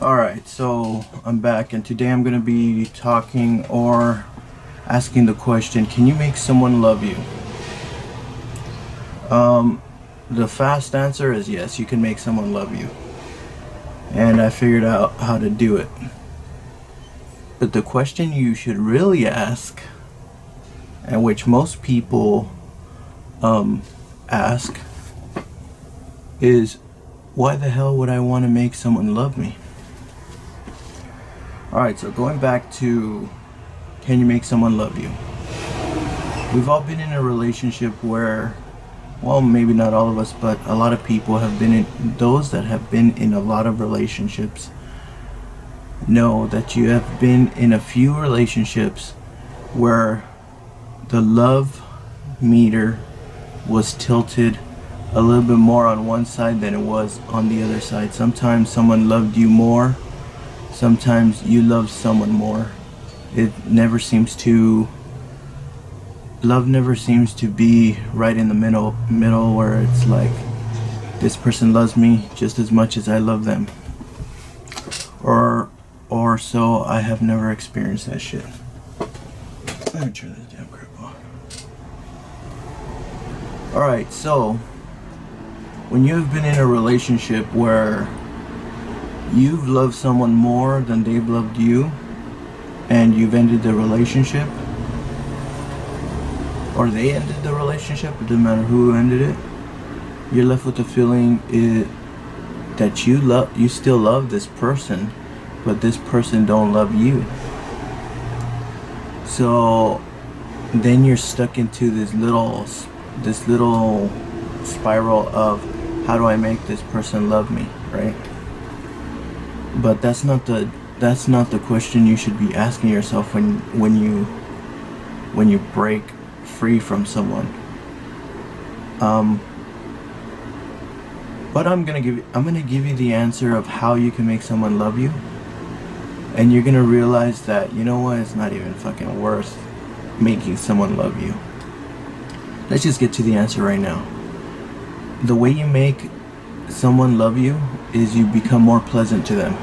Alright, so I'm back, and today I'm going to be talking or asking the question, can you make someone love you? The fast answer is yes, you can make someone love you. And I figured out how to do it. But the question you should really ask, and which most people ask, is why the hell would I want to make someone love me? Alright, so going back to, can you make someone love you? We've all been in a relationship where, well, maybe not all of us, but a lot of people have been in, those that have been in a lot of relationships know that you have been in a few relationships where the love meter was tilted a little bit more on one side than it was on the other side. Sometimes someone loved you more, sometimes you love someone more. Love never seems to be right in the middle where it's like, this person loves me just as much as I love them. Or so I have never experienced that shit. Let me turn this damn crap off. Alright, so when you have been in a relationship where you've loved someone more than they've loved you, and you've ended the relationship, or they ended the relationship, it doesn't matter who ended it, you're left with the feeling that you still love this person, but this person don't love you. So then you're stuck into this little spiral of, how do I make this person love me, right? But that's not the question you should be asking yourself when you break free from someone. But I'm gonna give you the answer of how you can make someone love you, and you're gonna realize that, you know what, it's not even fucking worth making someone love you. Let's just get to the answer right now. The way you make someone love you is you become more pleasant to them.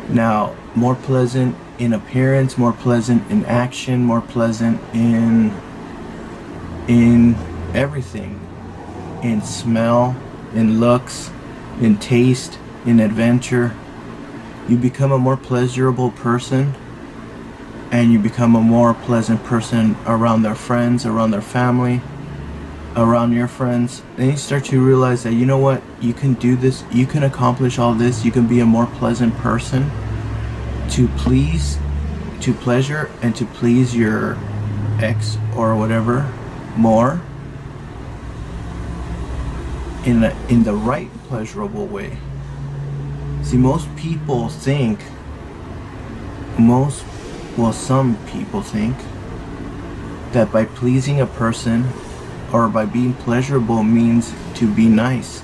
Now, more pleasant in appearance, more pleasant in action, more pleasant in everything. In smell, in looks, in taste, in adventure. You become a more pleasurable person, and you become a more pleasant person around their friends, around their family, around your friends. Then you start to realize that, you know what, you can do this, you can accomplish all this, you can be a more pleasant person to pleasure and to please your ex or whatever more in the right pleasurable way. See, some people think that by pleasing a person or by being pleasurable means to be nice.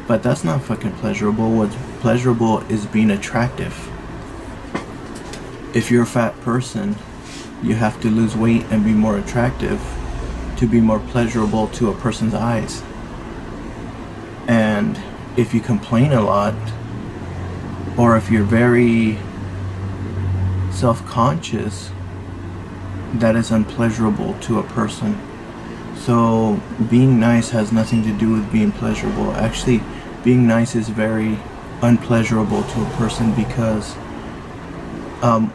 But that's not fucking pleasurable. What's pleasurable is being attractive. If you're a fat person, you have to lose weight and be more attractive to be more pleasurable to a person's eyes. And if you complain a lot, or if you're very self-conscious, that is unpleasurable to a person. So being nice has nothing to do with being pleasurable. Actually, being nice is very unpleasurable to a person, because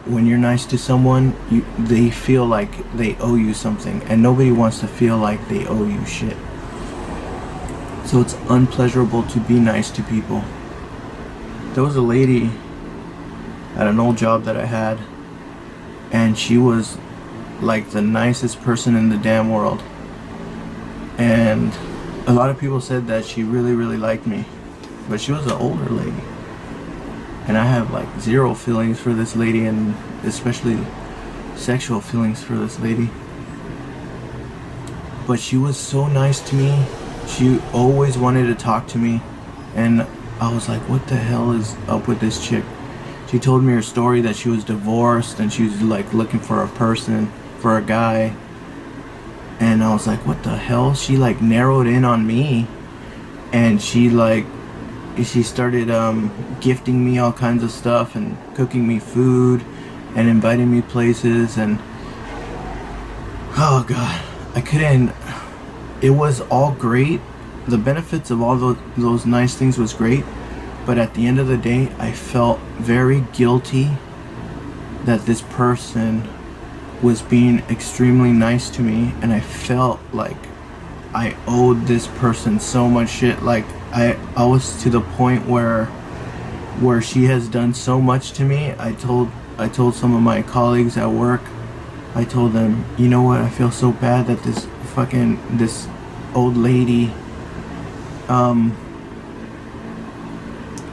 when you're nice to someone, they feel like they owe you something, and nobody wants to feel like they owe you shit. So it's unpleasurable to be nice to people. There was a lady at an old job that I had, and she was like the nicest person in the damn world. And a lot of people said that she really, really liked me, but she was an older lady. And I have like zero feelings for this lady, and especially sexual feelings for this lady. But she was so nice to me. She always wanted to talk to me, and I was like, what the hell is up with this chick? She told me her story that she was divorced and she was like looking for a guy. And I was like, what the hell? She like narrowed in on me, and she like she started gifting me all kinds of stuff and cooking me food and inviting me places, and oh god, I couldn't. It was all great. The benefits of all those nice things was great, but at the end of the day, I felt very guilty that this person was being extremely nice to me, and I felt like I owed this person so much shit. Like I was to the point where she has done so much to me. I told some of my colleagues at work, I told them, you know what, I feel so bad that this old lady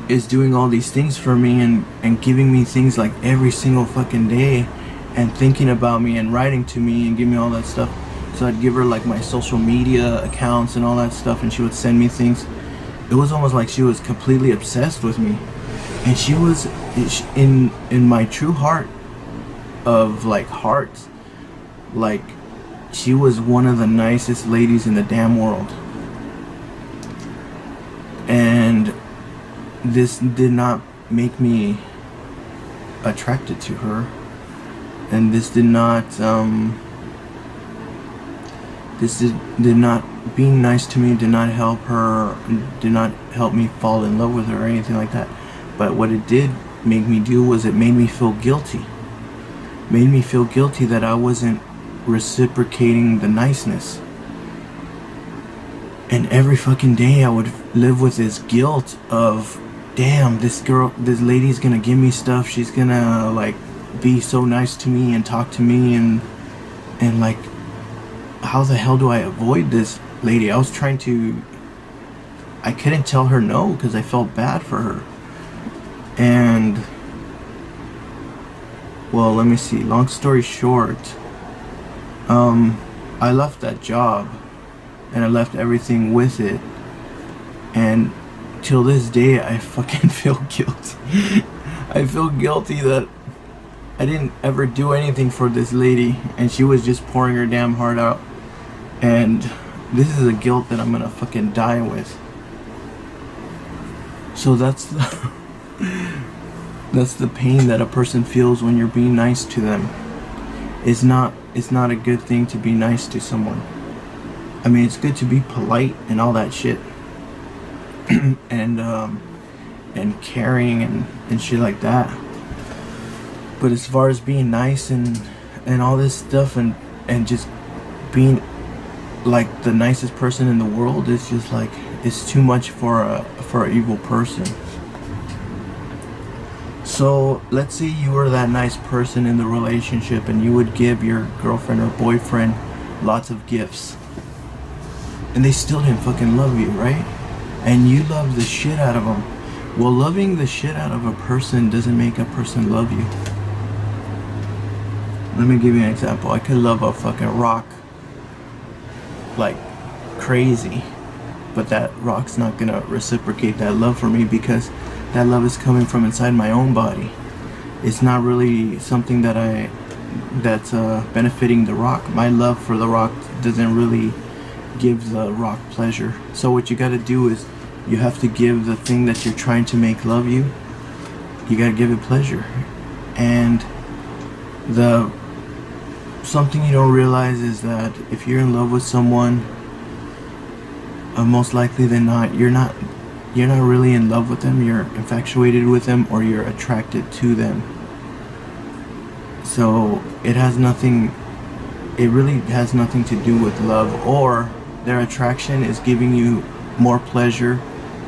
is doing all these things for me and giving me things like every single fucking day and thinking about me and writing to me and giving me all that stuff. So I'd give her like my social media accounts and all that stuff, and she would send me things. It was almost like she was completely obsessed with me, and she was in my true heart of like hearts, like she was one of the nicest ladies in the damn world. And this did not make me attracted to her, and this did not being nice to me did not help her, did not help me fall in love with her or anything like that. But what it did make me do was it made me feel guilty. Made me feel guilty that I wasn't reciprocating the niceness. And every fucking day I would live with this guilt of, damn, this lady's gonna give me stuff, she's gonna like be so nice to me and talk to me, and like, how the hell do I avoid this lady? I couldn't tell her no because I felt bad for her. And well, let me see, long story short, I left that job and I left everything with it, and till this day I fucking feel guilty. I feel guilty that I didn't ever do anything for this lady, and she was just pouring her damn heart out. And this is a guilt that I'm gonna fucking die with. So that's the pain that a person feels when you're being nice to them. It's not a good thing to be nice to someone. I mean, it's good to be polite and all that shit, and caring and shit like that. But as far as being nice and all this stuff and just being like the nicest person in the world, it's just like, it's too much for an evil person. So let's say you were that nice person in the relationship and you would give your girlfriend or boyfriend lots of gifts, and they still didn't fucking love you, right? And you love the shit out of them. Well, loving the shit out of a person doesn't make a person love you. Let me give you an example. I could love a fucking rock like crazy, but that rock's not gonna reciprocate that love for me because that love is coming from inside my own body. It's not really something that's benefiting the rock. My love for the rock doesn't really give the rock pleasure. So what you gotta do is you have to give the thing that you're trying to make love you, you gotta give it pleasure. And something you don't realize is that if you're in love with someone, most likely than not, you're not really in love with them, you're infatuated with them, or you're attracted to them. So it really has nothing to do with love, or their attraction is giving you more pleasure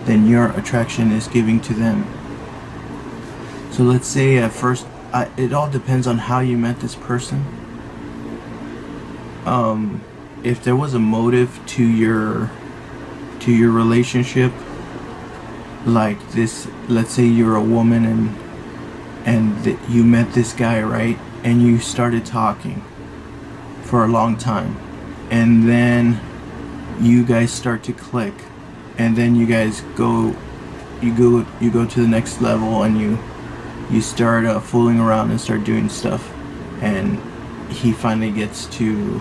than your attraction is giving to them. So let's say at first, it all depends on how you met this person. If there was a motive to your relationship, like this, let's say you're a woman and you met this guy, right? And you started talking for a long time, and then you guys start to click, and then you guys go to the next level, and you start fooling around and start doing stuff, and he finally gets to,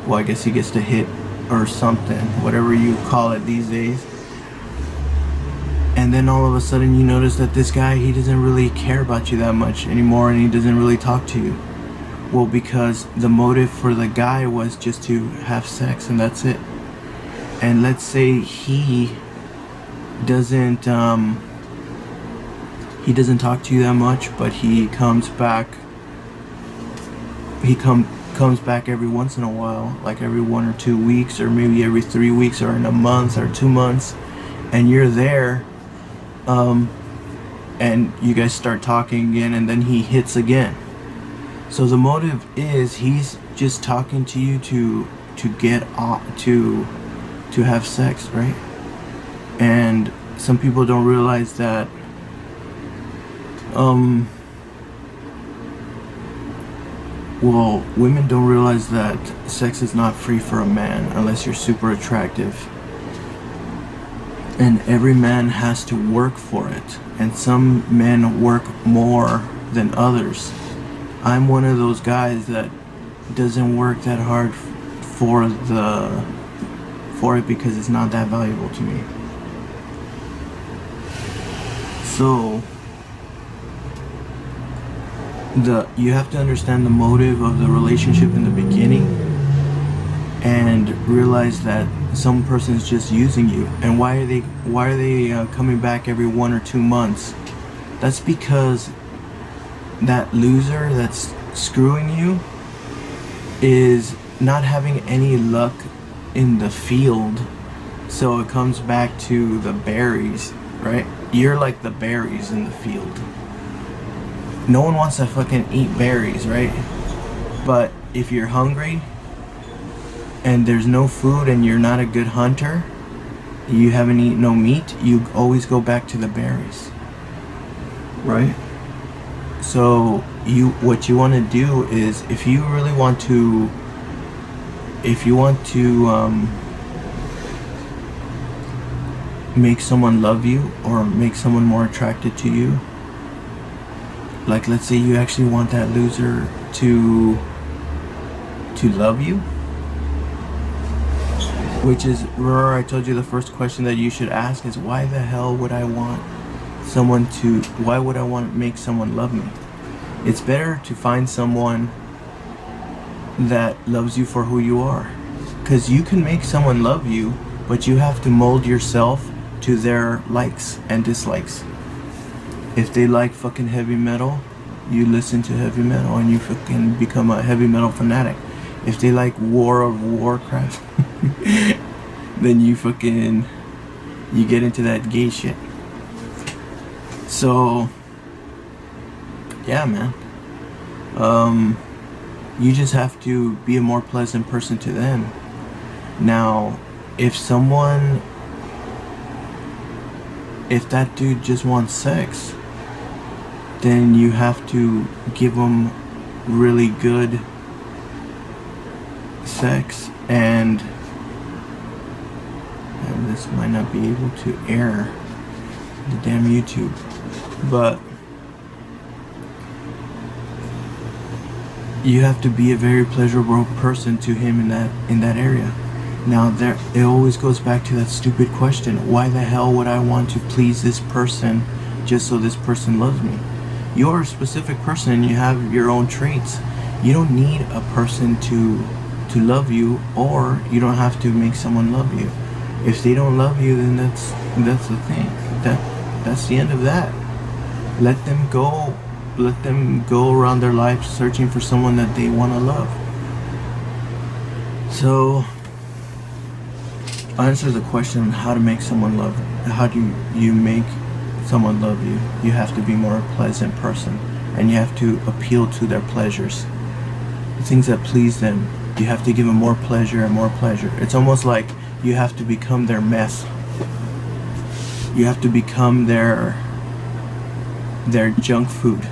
well, I guess he gets to hit or something, whatever you call it these days. and then all of a sudden you notice that this guy, he doesn't really care about you that much anymore, and he doesn't really talk to you. Well, because the motive for the guy was just to have sex, and that's it. And let's say he doesn't talk to you that much, but he comes back. Comes back every once in a while, like every 1 or 2 weeks, or maybe every 3 weeks, or in a month or 2 months, and you're there, and you guys start talking again, and then he hits again. So the motive is he's just talking to you to get off, to have sex, right? And some people don't realize that well, women don't realize that sex is not free for a man unless you're super attractive. And every man has to work for it. And some men work more than others. I'm one of those guys that doesn't work that hard for it because it's not that valuable to me. So you have to understand the motive of the relationship in the beginning and realize that some person's just using you. And why are they coming back every 1 or 2 months? That's because that loser that's screwing you is not having any luck in the field, so it comes back to the berries, right? You're like the berries in the field. No one wants to fucking eat berries, right? But if you're hungry and there's no food and you're not a good hunter, you haven't eaten no meat, you always go back to the berries, right? So what you want to do is, if you really want to make someone love you or make someone more attracted to you, like let's say you actually want that loser to love you, which is, remember I told you the first question that you should ask is, why the hell would I want why would I want to make someone love me? It's better to find someone that loves you for who you are, because you can make someone love you, but you have to mold yourself to their likes and dislikes. If they like fucking heavy metal, you listen to heavy metal and you fucking become a heavy metal fanatic. If they like War of Warcraft, then you get into that gay shit. So yeah, man. You just have to be a more pleasant person to them. Now, if that dude just wants sex, then you have to give him really good sex, and this might not be able to air the damn YouTube, but you have to be a very pleasurable person to him in that area. Now it always goes back to that stupid question, why the hell would I want to please this person just so this person loves me? You're a specific person and you have your own traits. You don't need a person to love you, or you don't have to make someone love you. If they don't love you, then that's the thing. That's the end of that. Let them go around their life searching for someone that they want to love. So answer the question, how to make someone love. How do you make someone love you? You have to be more a pleasant person, and you have to appeal to their pleasures, the things that please them. You have to give them more pleasure and more pleasure. It's almost like you have to become their mess. You have to become their junk food.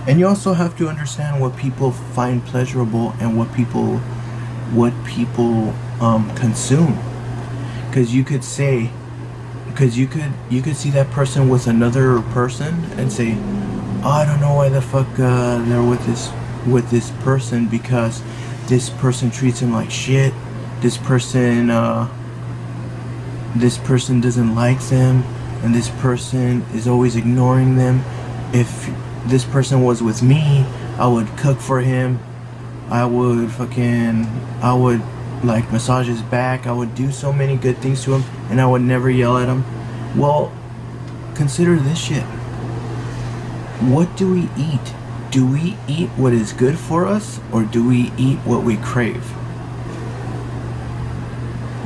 And you also have to understand what people find pleasurable and what people consume. Because you could see that person with another person and say, oh, I don't know why the fuck they're with this person, because this person treats him like shit. This person doesn't like them. and this person is always ignoring them. If this person was with me, I would cook for him. I would like massage his back. I would do so many good things to him, and I would never yell at him. Well, consider this shit. What do we eat? Do we eat what is good for us, or do we eat what we crave?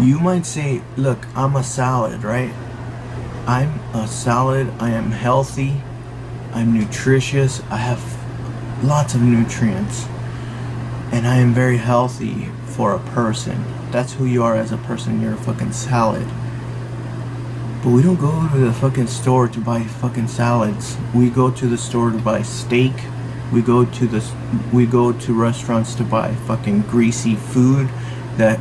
You might say, look, I'm a salad, right? I'm a salad. I am healthy. I'm nutritious. I have lots of nutrients. And I am very healthy for a person. That's who you are as a person. You're a fucking salad. But we don't go to the fucking store to buy fucking salads. We go to the store to buy steak. We go to restaurants to buy fucking greasy food that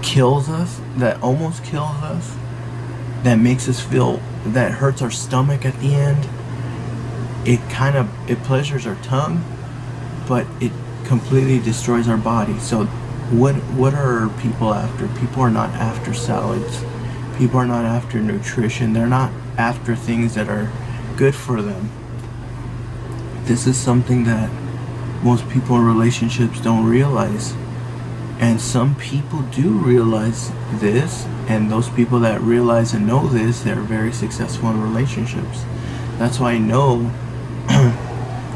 kills us, that almost kills us, that makes us feel, that hurts our stomach at the end. It pleasures our tongue, but it completely destroys our body. So what are people after? People are not after salads. People are not after nutrition. They're not after things that are good for them. This is something that most people in relationships don't realize. And some people do realize this, and those people that realize and know this, they're very successful in relationships. That's why I know,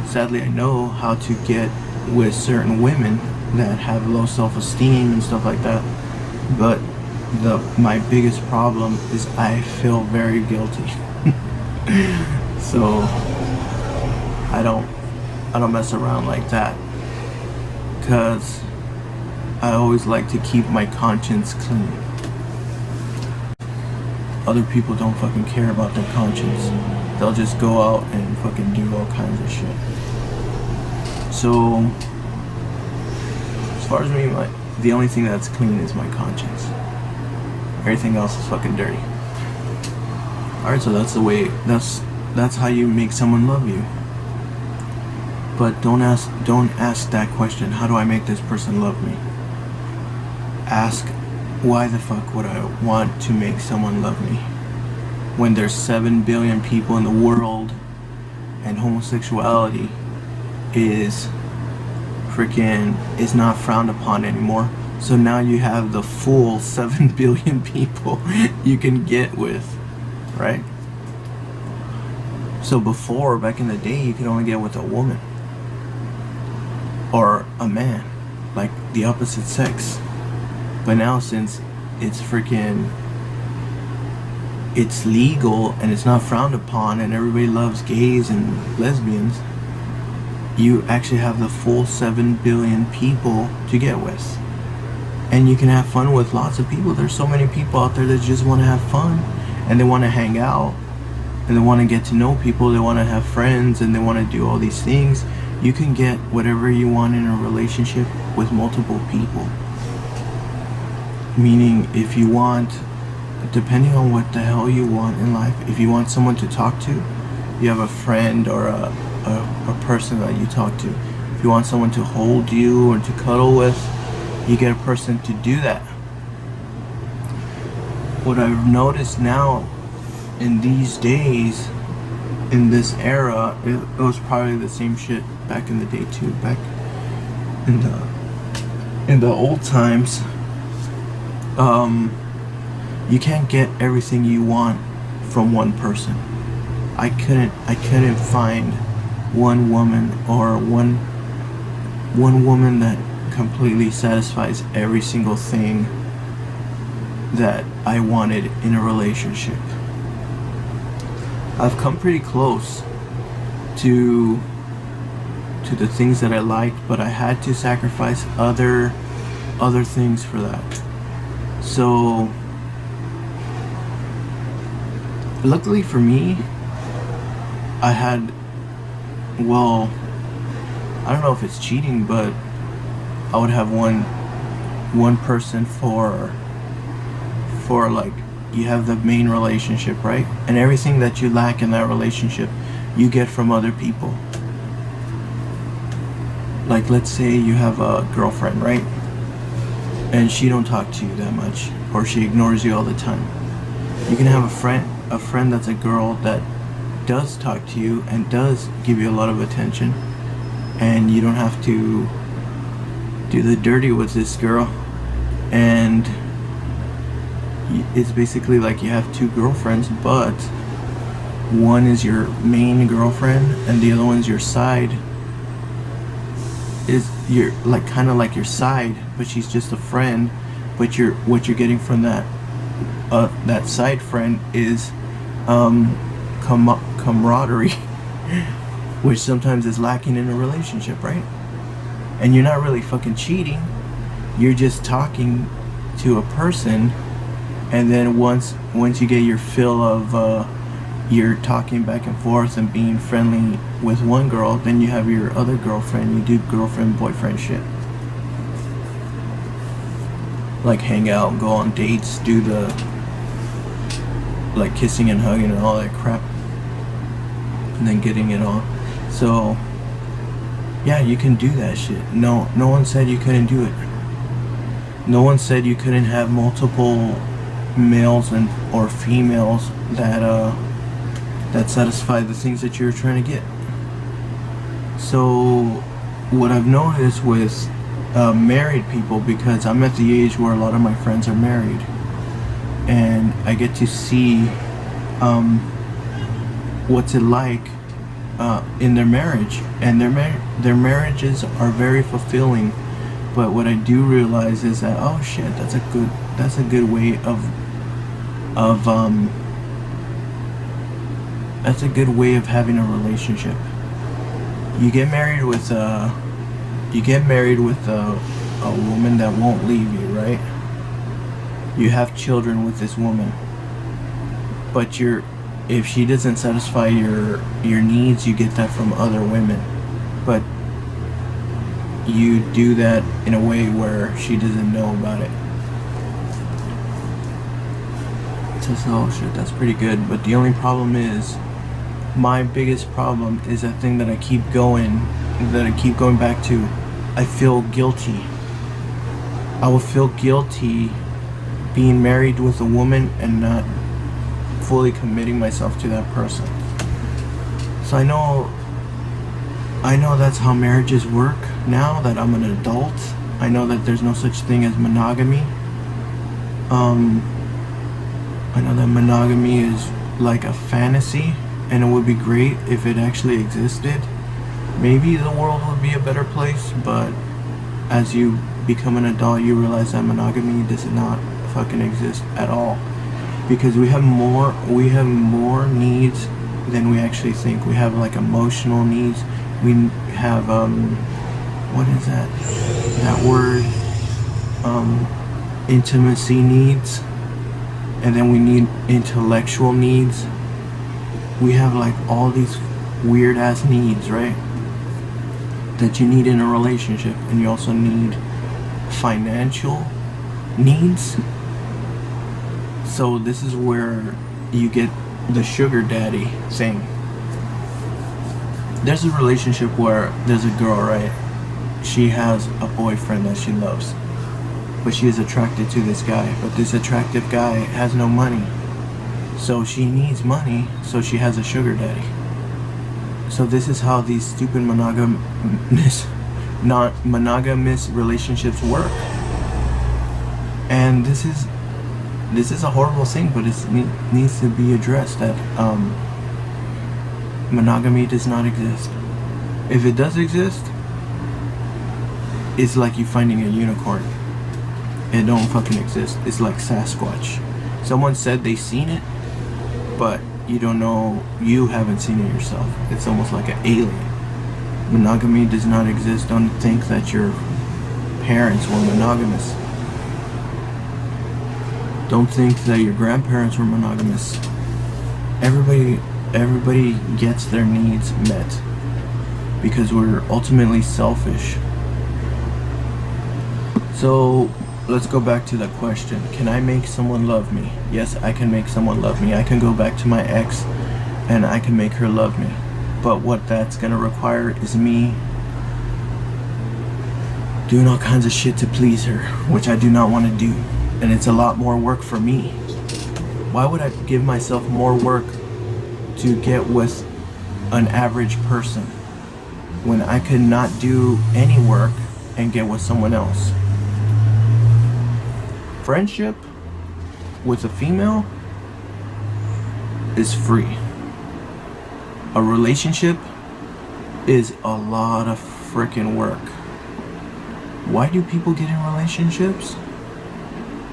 sadly I know how to get with certain women that have low self-esteem and stuff like that. But my biggest problem is I feel very guilty. So I don't mess around like that, because I always like to keep my conscience clean. Other people don't fucking care about their conscience. They'll just go out and fucking do all kinds of shit. So as far as me, the only thing that's clean is my conscience. Everything else is fucking dirty. Alright, so that's the way, that's how you make someone love you. But don't ask that question, how do I make this person love me? Ask, why the fuck would I want to make someone love me when there's 7 billion people in the world and homosexuality is not frowned upon anymore? So now you have the full 7 billion people you can get with, right? So before, back in the day, you could only get with a woman or a man, like the opposite sex. But now, since it's legal and it's not frowned upon and everybody loves gays and lesbians, you actually have the full 7 billion people to get with. And you can have fun with lots of people. There's so many people out there that just want to have fun, and they want to hang out, and they want to get to know people, they want to have friends, and they want to do all these things. You can get whatever you want in a relationship with multiple people. Meaning, if you want, depending on what the hell you want in life, if you want someone to talk to, you have a friend or a person that you talk to. If you want someone to hold you or to cuddle with, you get a person to do that. What I've noticed now in these days, in this era, it was probably the same shit back in the day too. Back in the old times, you can't get everything you want from one person. I couldn't find one woman or one woman that completely satisfies every single thing that I wanted in a relationship. I've come pretty close to the things that I liked, but I had to sacrifice other things for that. So luckily for me, I had, well, I don't know if it's cheating, but I would have one person for like, you have the main relationship, right? And everything that you lack in that relationship, you get from other people. Like, let's say you have a girlfriend, right? And she don't talk to you that much, or she ignores you all the time. You can have a friend, a friend that's a girl that does talk to you and does give you a lot of attention, and you don't have to do the dirty with this girl. And it's basically like you have two girlfriends, but one is your main girlfriend and the other one's your side. Is you're like kind of like your side, but she's just a friend. But what you're getting from that side friend is camaraderie, which sometimes is lacking in a relationship, right? And you're not really fucking cheating. You're just talking to a person, and then once you get your fill of you're talking back and forth and being friendly with one girl, then you have your other girlfriend. You do girlfriend boyfriend shit, like hang out, go on dates, do the like kissing and hugging and all that crap, and then getting it on. So yeah, you can do that shit. No one said you couldn't do it. No one said you couldn't have multiple males or females that satisfy the things that you're trying to get. So what I've noticed with married people, because I'm at the age where a lot of my friends are married, and I get to see what's it like in their marriage, and their marriages are very fulfilling. But what I do realize is that, oh shit, that's a good way of that's a good way of having a relationship. You get married with a woman that won't leave you, right? You have children with this woman, but if she doesn't satisfy your needs, you get that from other women. But you do that in a way where she doesn't know about it. Says, oh shit, that's pretty good. But the only problem is, my biggest problem is that thing that I keep going back to. I feel guilty. I will feel guilty being married with a woman and not fully committing myself to that person. So I know that's how marriages work now that I'm an adult. I know that there's no such thing as monogamy. I know that monogamy is like a fantasy, and it would be great if it actually existed. Maybe the world would be a better place, but as you become an adult, you realize that monogamy does not fucking exist at all, because we have more needs than we actually think. We have like emotional needs. We have what is that word, intimacy needs, and then we need intellectual needs. We have like all these weird ass needs, right, that you need in a relationship. And you also need financial needs. So this is where you get the sugar daddy thing. There's a relationship where there's a girl, right? She has a boyfriend that she loves, but she is attracted to this guy. But this attractive guy has no money, so she needs money, so she has a sugar daddy. So this is how these stupid not monogamous relationships work. And this is a horrible thing, but it needs to be addressed, that monogamy does not exist. If it does exist, it's like you finding a unicorn. It don't fucking exist. It's like Sasquatch. Someone said they seen it, but you don't know, you haven't seen it yourself. It's almost like an alien. Monogamy does not exist. Don't think that your parents were monogamous. Don't think that your grandparents were monogamous. Everybody gets their needs met, because we're ultimately selfish. So let's go back to the question. Can I make someone love me? Yes, I can make someone love me. I can go back to my ex and I can make her love me. But what that's gonna require is me doing all kinds of shit to please her, which I do not want to do. And it's a lot more work for me. Why would I give myself more work to get with an average person when I could not do any work and get with someone else? Friendship with a female is free. A relationship is a lot of freaking work. Why do people get in relationships?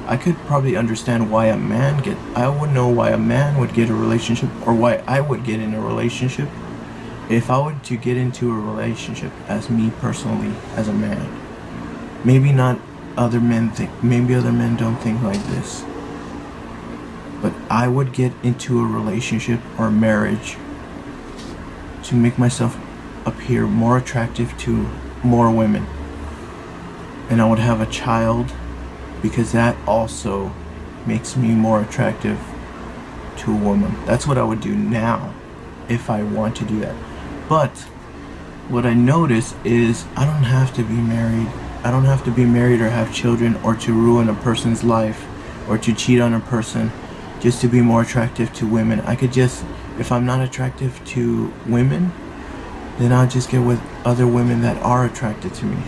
I could probably understand why I would know why a man would get a relationship, or why I would get in a relationship if I were to get into a relationship as me personally, as a man. Maybe not other men think, maybe other men don't think like this. But I would get into a relationship or marriage to make myself appear more attractive to more women. And I would have a child, because that also makes me more attractive to a woman. That's what I would do now if I want to do that. But what I notice is I don't have to be married. I don't have to be married or have children or to ruin a person's life or to cheat on a person just to be more attractive to women. I could just, if I'm not attractive to women, then I'll just get with other women that are attracted to me.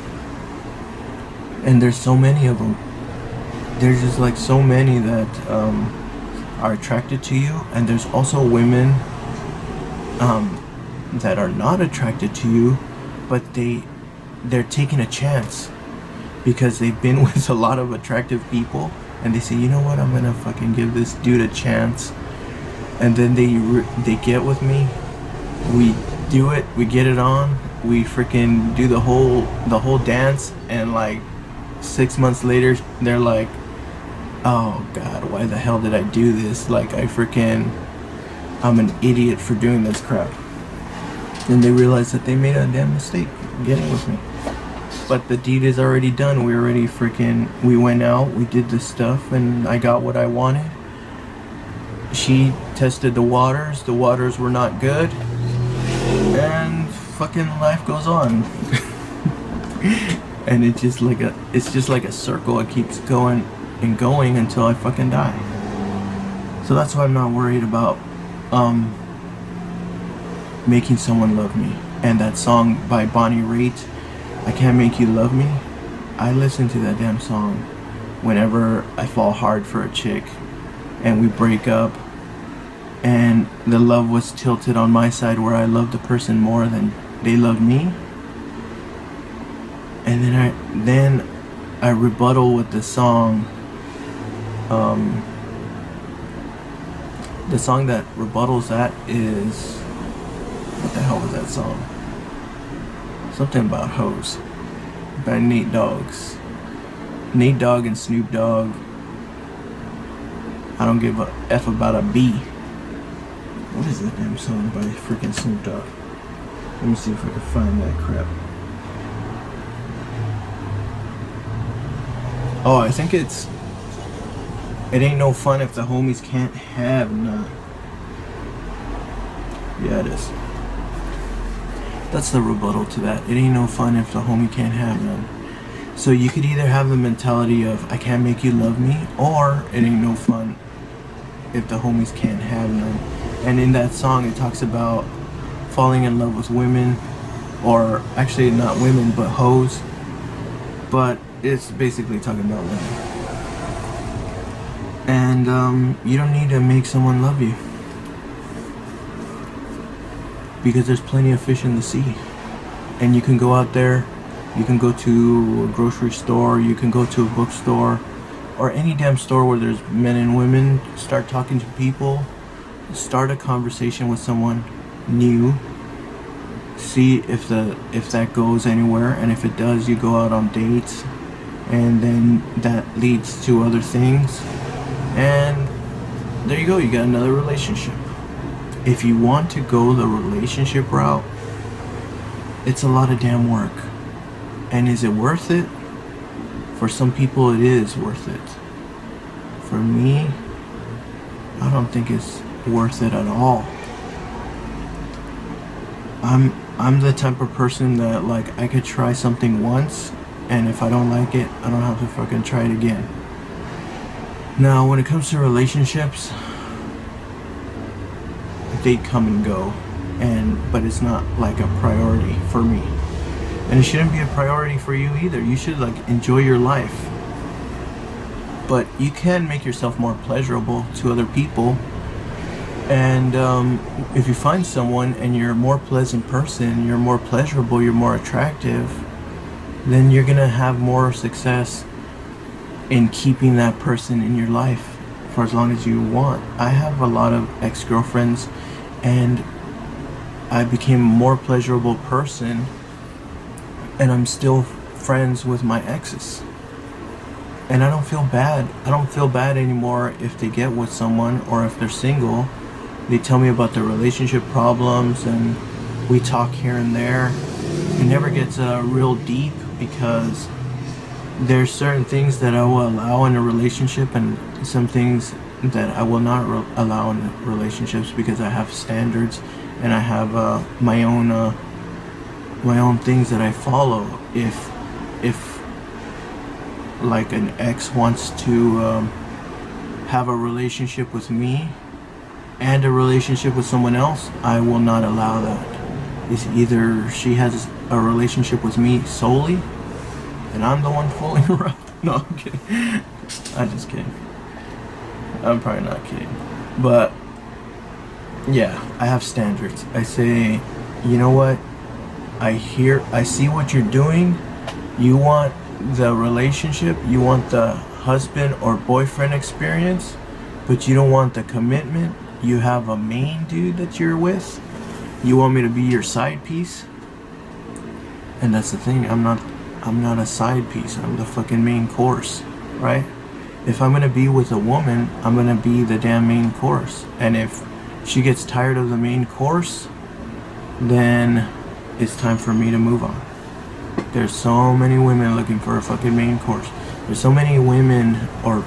And there's so many of them. There's just like so many that are attracted to you, and there's also women that are not attracted to you, but they're taking a chance because they've been with a lot of attractive people, and they say, you know what, I'm gonna fucking give this dude a chance. And then they get with me, we do it, we get it on, we freaking do the whole dance, and like 6 months later they're like, oh god, why the hell did I do this? Like I'm an idiot for doing this crap. And they realize that they made a damn mistake getting with me. But the deed is already done. We went out, we did this stuff, and I got what I wanted. She tested the waters were not good, and fucking life goes on. And it's just like a circle. It keeps going and going until I fucking die. So that's why I'm not worried about making someone love me. And that song by Bonnie Raitt, I Can't Make You Love Me, I listen to that damn song whenever I fall hard for a chick and we break up and the love was tilted on my side where I loved the person more than they loved me. And then I rebuttal with the song. The song that rebuttals that is, what the hell was that song? Something about hoes by Nate Dogg and Snoop Dogg. I don't give a F about a B. What is that damn song by freaking Snoop Dogg? Let me see if I can find that crap. Oh, I think it ain't no fun if the homies can't have none. Yeah, it is. That's the rebuttal to that. It ain't no fun if the homie can't have none. So you could either have the mentality of I can't make you love me, or it ain't no fun if the homies can't have none. And in that song it talks about falling in love with women, or actually not women but hoes, but it's basically talking about women. And you don't need to make someone love you, because there's plenty of fish in the sea. And you can go out there, you can go to a grocery store, you can go to a bookstore, or any damn store where there's men and women. Start talking to people, start a conversation with someone new, see if that goes anywhere, and if it does, you go out on dates, and then that leads to other things, and there you go, you got another relationship. If you want to go the relationship route, it's a lot of damn work. And is it worth it? For some people it is worth it. For me, I don't think it's worth it at all. I'm the type of person that, like, I could try something once, and if I don't like it, I don't have to fucking try it again. Now, when it comes to relationships, they come and go, but it's not like a priority for me, and it shouldn't be a priority for you either. You should like enjoy your life, but you can make yourself more pleasurable to other people. And if you find someone and you're a more pleasant person, you're more pleasurable, you're more attractive, then you're gonna have more success in keeping that person in your life for as long as you want. I have a lot of ex-girlfriends, and I became a more pleasurable person, and I'm still friends with my exes. And I don't feel bad. I don't feel bad anymore if they get with someone or if they're single. They tell me about their relationship problems, and we talk here and there. It never gets real deep, because there's certain things that I will allow in a relationship and some things that I will not allow in relationships, because I have standards and I have my own things that I follow. If like an ex wants to have a relationship with me and a relationship with someone else, I will not allow that. It's either she has a relationship with me solely and I'm the one fooling around. No, I'm kidding. I'm just kidding. I'm probably not kidding. But yeah, I have standards. I say, you know what? I see what you're doing. You want the relationship, you want the husband or boyfriend experience, but you don't want the commitment. You have a main dude that you're with. You want me to be your side piece? And that's the thing, I'm not a side piece. I'm the fucking main course, right? If I'm gonna be with a woman, I'm gonna be the damn main course. And if she gets tired of the main course, then it's time for me to move on. There's so many women looking for a fucking main course. There's so many women, or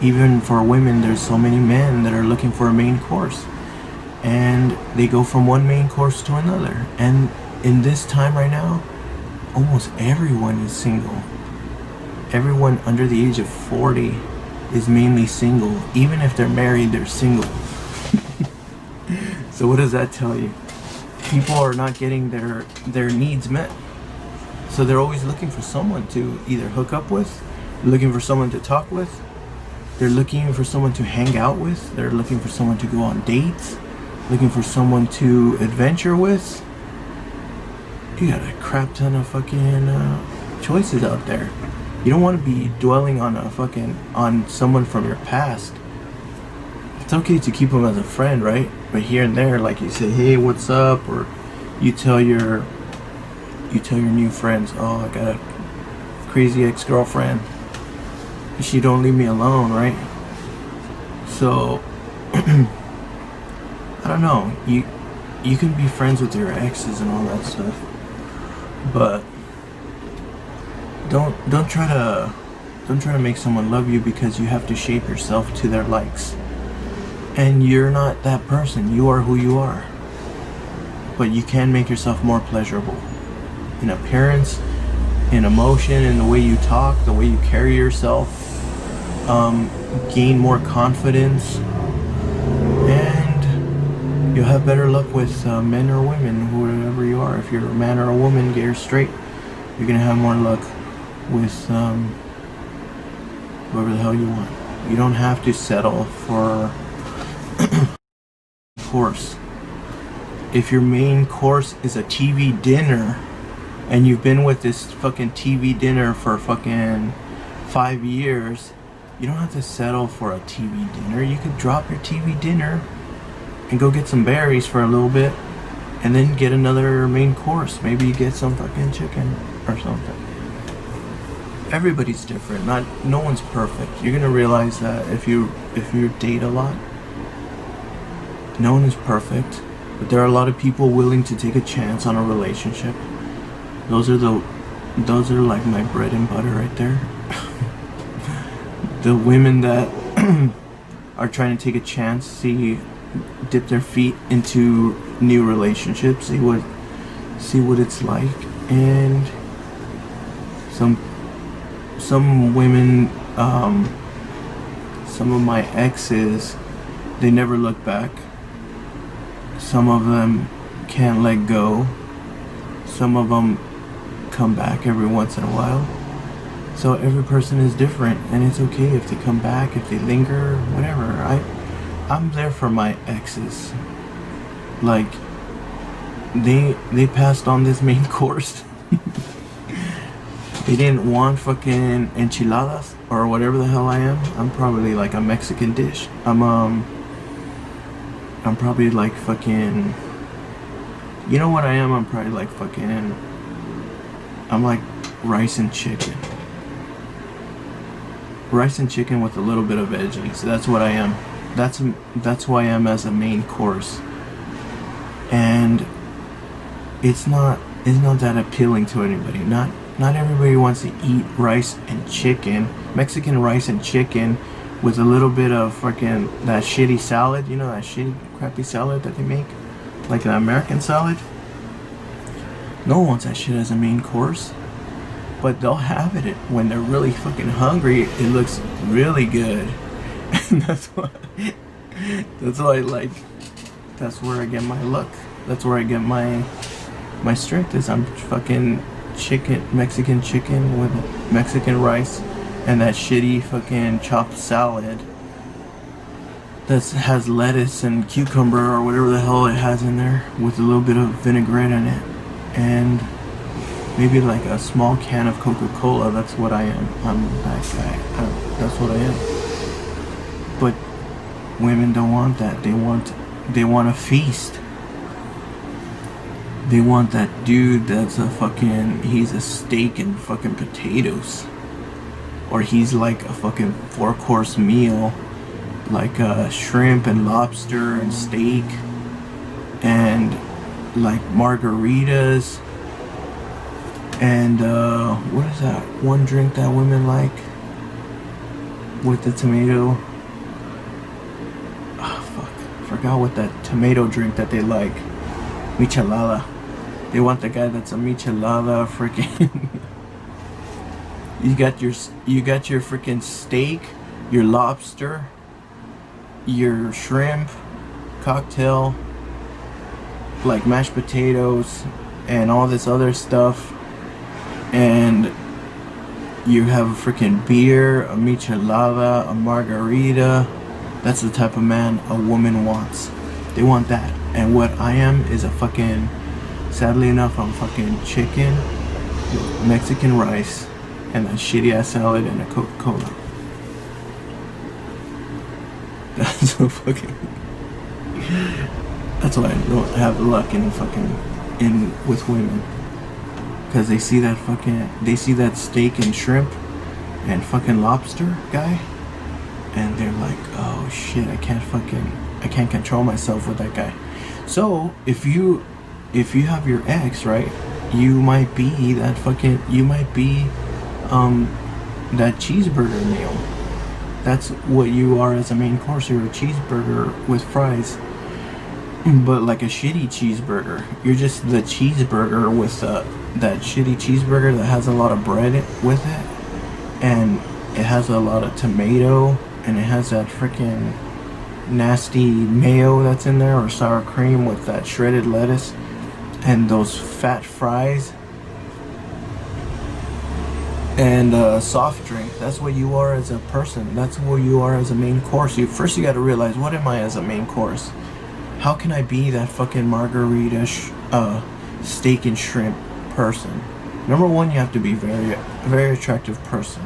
even for women, there's so many men that are looking for a main course. And they go from one main course to another. And in this time right now, almost everyone is single. Everyone under the age of 40 is mainly single. Even if they're married, they're single. So what does that tell you? People are not getting their needs met. So they're always looking for someone to either hook up with, looking for someone to talk with, they're looking for someone to hang out with, they're looking for someone to go on dates, looking for someone to adventure with. You got a crap ton of fucking choices out there. You don't want to be dwelling on someone from your past. It's okay to keep them as a friend, right? But here and there, like you say, hey, what's up? Or you tell your new friends, oh, I got a crazy ex-girlfriend. She don't leave me alone, right? So I don't know. You can be friends with your exes and all that stuff, but don't try to make someone love you, because you have to shape yourself to their likes. And you're not that person. You are who you are. But you can make yourself more pleasurable in appearance, in emotion, in the way you talk, the way you carry yourself. Gain more confidence, and you'll have better luck with men or women, whoever you are. If you're a man or a woman, gay or straight, you're gonna have more luck with whoever the hell you want. You don't have to settle for course. If your main course is a TV dinner, and you've been with this fucking TV dinner for fucking 5 years, you don't have to settle for a TV dinner. You could drop your TV dinner and go get some berries for a little bit, and then get another main course. Maybe you get some fucking chicken or something. Everybody's different. No one's perfect. You're gonna realize that if you date a lot. No one is perfect, but there are a lot of people willing to take a chance on a relationship. Those are like my bread and butter right there. The women that are trying to take a chance, dip their feet into new relationships, see what it's like. And some women, some of my exes, they never look back. Some of them can't let go. Some of them come back every once in a while. So every person is different, and it's okay if they come back, if they linger, whatever. I'm there for my exes. Like, they passed on this main course. They didn't want fucking enchiladas or whatever the hell I am. I'm probably like a Mexican dish. I'm probably like fucking, you know what I am? I'm probably like fucking, I'm like rice and chicken. Rice and chicken with a little bit of veggies. That's what I am. That's who I am as a main course. And it's not that appealing to anybody. Not everybody wants to eat rice and chicken, Mexican rice and chicken, with a little bit of fucking that shitty salad. You know, that shitty crappy salad that they make, like an American salad. No one wants that shit as a main course. But they'll have it when they're really fucking hungry. It looks really good. And that's why I like, that's where I get my luck. That's where I get my strength is. I'm fucking Mexican chicken with Mexican rice and that shitty fucking chopped salad that has lettuce and cucumber or whatever the hell it has in there with a little bit of vinaigrette in it. And maybe like a small can of Coca-Cola. That's what I am. I'm that guy. That's what I am. But women don't want that. They want a feast. They want that dude that's he's a steak and fucking potatoes. Or he's like a fucking 4-course meal. Like shrimp and lobster and steak. And like margaritas. And what is that one drink that women like with the tomato? Oh fuck, forgot what that tomato drink that they like. Michelada. They want the guy that's a michelada freaking. you got your freaking steak, your lobster, your shrimp, cocktail, like mashed potatoes and all this other stuff. And you have a freaking beer, a michelada, a margarita. That's the type of man a woman wants. They want that. And what I am is a fucking, sadly enough, I'm fucking chicken, Mexican rice, and a shitty ass salad and a Coca-Cola. That's so fucking. That's why I don't have luck in with women. Because they see that steak and shrimp and fucking lobster guy, and they're like, oh shit, I can't control myself with that guy. So if you have your ex, right, you might be that cheeseburger meal. That's what you are as a main course. You're a cheeseburger with fries. But like a shitty cheeseburger. You're just the cheeseburger with that shitty cheeseburger that has a lot of bread with it. And it has a lot of tomato. And it has that freaking nasty mayo that's in there. Or sour cream with that shredded lettuce. And those fat fries. And a soft drink. That's what you are as a person. That's what you are as a main course. First you gotta realize, what am I as a main course? How can I be that fucking margarita, steak and shrimp person? Number one, you have to be a very attractive person.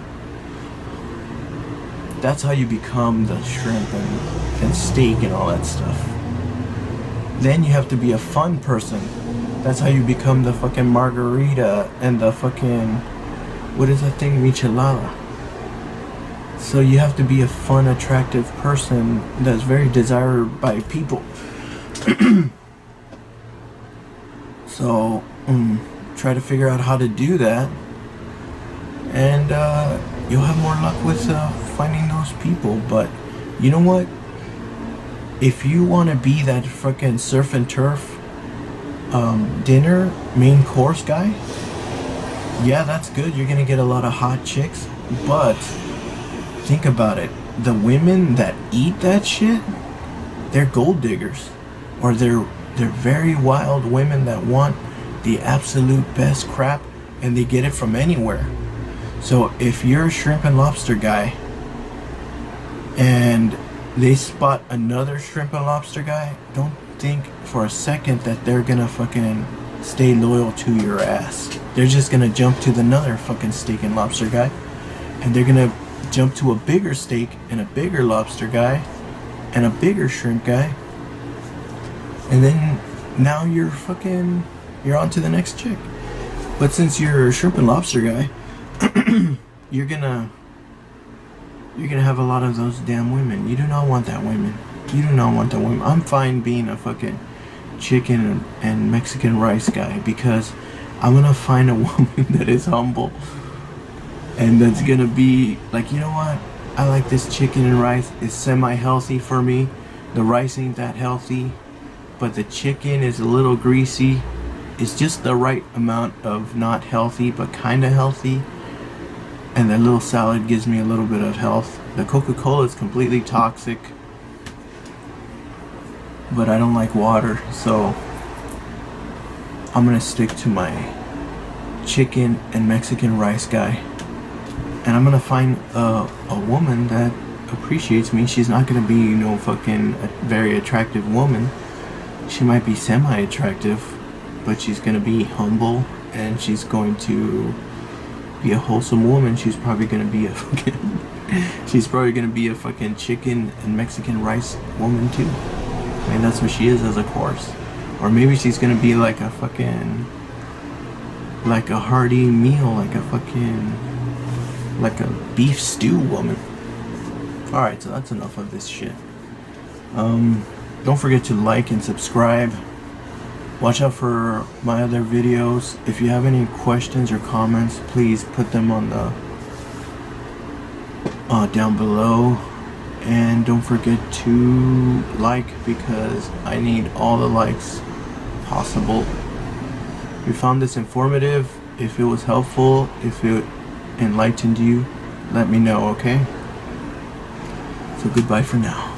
That's how you become the shrimp and steak and all that stuff. Then you have to be a fun person. That's how you become the fucking margarita and the fucking, what is that thing, michelada. So you have to be a fun, attractive person that's very desired by people. So try to figure out how to do that, and you'll have more luck with finding those people. But you know what, if you want to be that fucking surf and turf dinner main course guy, yeah, that's good. You're gonna get a lot of hot chicks. But think about it, the women that eat that shit, they're gold diggers. Or they're They're very wild women that want the absolute best crap, and they get it from anywhere. So if you're a shrimp and lobster guy and they spot another shrimp and lobster guy, don't think for a second that they're gonna fucking stay loyal to your ass. They're just gonna jump to another fucking steak and lobster guy, and they're gonna jump to a bigger steak and a bigger lobster guy and a bigger shrimp guy, and then now you're on to the next chick. But since you're a shrimp and lobster guy, you're gonna have a lot of those damn women. You do not want that women. You do not want that women. I'm fine being a fucking chicken and Mexican rice guy, because I'm gonna find a woman that is humble and that's gonna be like, you know what? I like this chicken and rice. It's semi-healthy for me. The rice ain't that healthy, but the chicken is a little greasy. It's just the right amount of not healthy, but kind of healthy. And that little salad gives me a little bit of health. The Coca-Cola is completely toxic, but I don't like water, so I'm gonna stick to my chicken and Mexican rice guy. And I'm gonna find a woman that appreciates me. She's not gonna be, you know, fucking a very attractive woman. She might be semi-attractive, but she's gonna be humble, and she's going to be a wholesome woman. She's probably gonna be a fucking chicken and Mexican rice woman too. I mean, that's what she is as a course. Or maybe she's gonna be like a hearty meal, like a beef stew woman. Alright, so that's enough of this shit. Don't forget to like and subscribe. Watch out for my other videos. If you have any questions or comments, please put them on the down below. And don't forget to like, because I need all the likes possible. If you found this informative, if it was helpful, if it enlightened you, let me know, okay? So goodbye for now.